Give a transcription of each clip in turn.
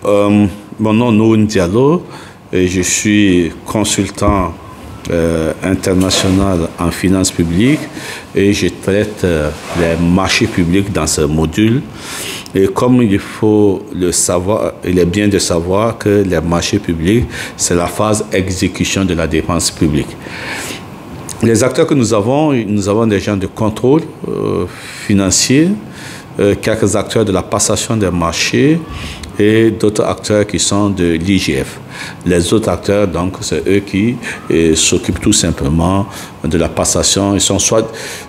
Mon nom est Noun Diallo et je suis consultant international en finances publiques et je traite les marchés publics dans ce module. Et comme il faut le savoir, il est bien de savoir que les marchés publics, c'est la phase exécution de la dépense publique. Les acteurs que nous avons des gens de contrôle financier, quelques acteurs de la passation des marchés et d'autres acteurs qui sont de l'IGF. Les autres acteurs, donc, c'est eux qui s'occupent tout simplement de la passation. Ils sont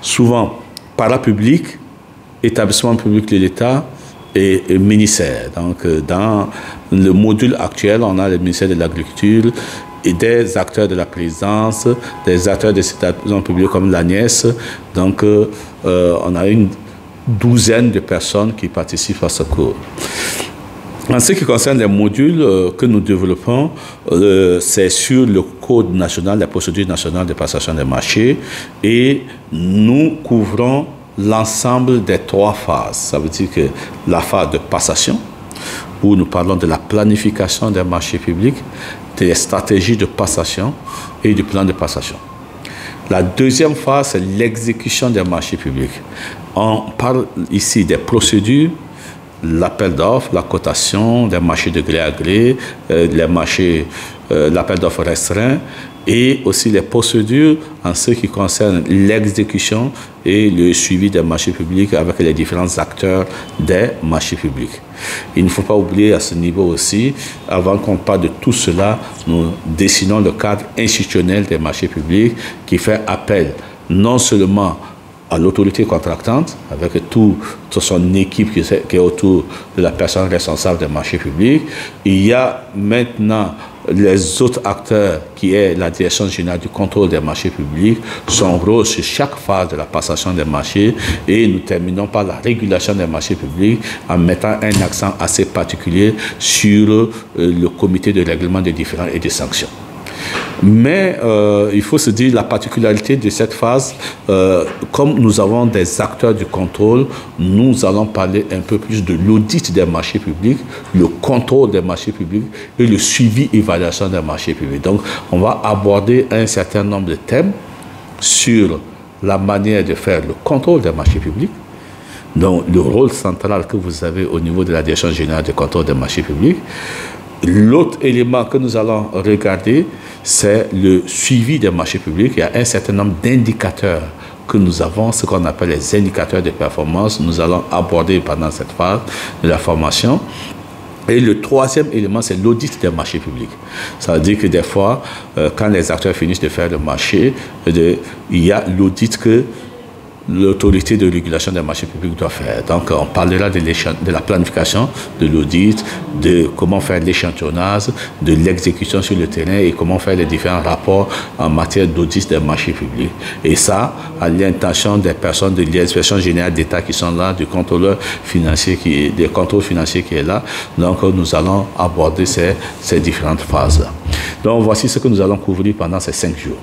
souvent parapublics, établissements publics de l'État et ministères. Donc, dans le module actuel, on a le ministère de l'Agriculture et des acteurs de la présidence, des acteurs des établissements publics comme l'ANIES. Donc, on a une douzaine de personnes qui participent à ce cours. En ce qui concerne les modules que nous développons, c'est sur le Code national, la procédure nationale de passation des marchés, et nous couvrons l'ensemble des trois phases. Ça veut dire que la phase de passation, où nous parlons de la planification des marchés publics, des stratégies de passation et du plan de passation. La deuxième phase, c'est l'exécution des marchés publics. On parle ici des procédures, l'appel d'offres, la cotation, des marchés de gré à gré, les marchés, l'appel d'offres restreint, et aussi les procédures en ce qui concerne l'exécution et le suivi des marchés publics avec les différents acteurs des marchés publics. Il ne faut pas oublier à ce niveau aussi, avant qu'on parle de tout cela, nous dessinons le cadre institutionnel des marchés publics qui fait appel non seulement à l'autorité contractante, avec toute son équipe qui est autour de la personne responsable des marchés publics. Il y a maintenant les autres acteurs qui est la Direction générale du contrôle des marchés publics, son rôle sur chaque phase de la passation des marchés, et nous terminons par la régulation des marchés publics en mettant un accent assez particulier sur le comité de règlement des différends et des sanctions. Mais il faut se dire la particularité de cette phase, comme nous avons des acteurs du contrôle, nous allons parler un peu plus de l'audit des marchés publics, le contrôle des marchés publics et le suivi et évaluation des marchés publics. Donc, on va aborder un certain nombre de thèmes sur la manière de faire le contrôle des marchés publics, donc le rôle central que vous avez au niveau de la Direction générale de contrôle des marchés publics. L'autre élément que nous allons regarder, c'est le suivi des marchés publics. Il y a un certain nombre d'indicateurs que nous avons, ce qu'on appelle les indicateurs de performance. Nous allons aborder pendant cette phase de la formation. Et le troisième élément, c'est l'audit des marchés publics. Ça veut dire que des fois, quand les acteurs finissent de faire le marché, il y a l'audit que l'autorité de régulation des marchés publics doit faire. Donc, on parlera de la planification, de l'audit, de comment faire l'échantillonnage, de l'exécution sur le terrain et comment faire les différents rapports en matière d'audit des marchés publics. Et ça, à l'intention des personnes de l'Inspection générale d'État qui sont là, du contrôleur financier des contrôles financiers qui est là. Donc, nous allons aborder ces différentes phases-là. Donc, voici ce que nous allons couvrir pendant ces 5 jours.